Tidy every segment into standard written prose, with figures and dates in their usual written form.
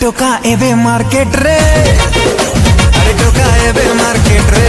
टोका एबे मार्केट रे, अरे टोका एबे मार्केट रे।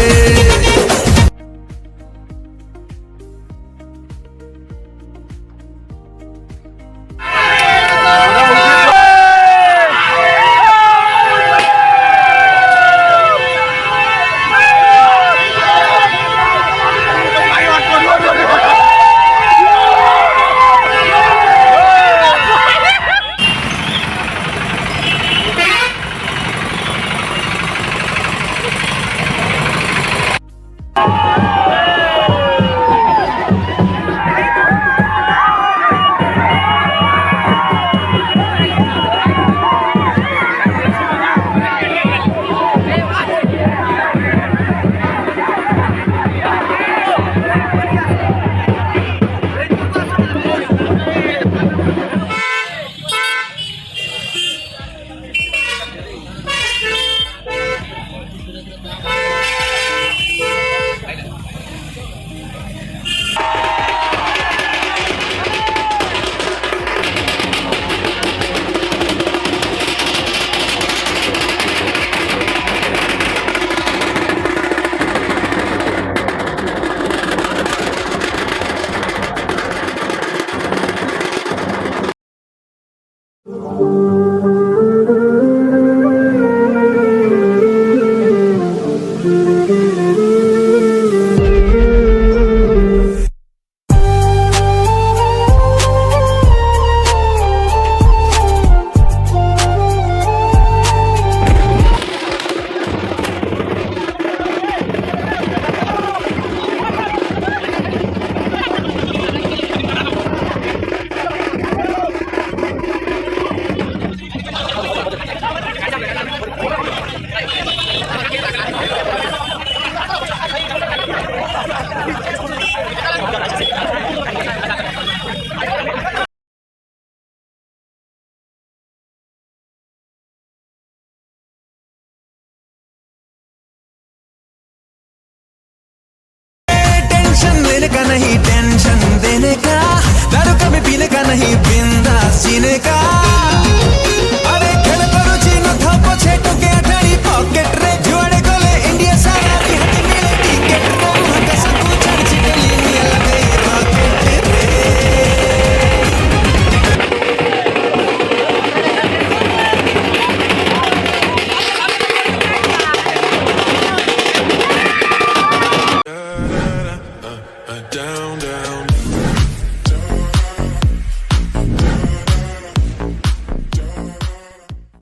का नहीं टेंशन देने का, दारू कभी पीने का नहीं बिंदास जीने का। अरे खेल करो जीनो थप्पो छेटो के अठाड़ी पॉकेट रे, जुआड़े गोले इंडिया सारा इहाती मिले टिकट रे, मुहका सकू चढ़ चिटली निया लगे रॉकेट रे। Down, down.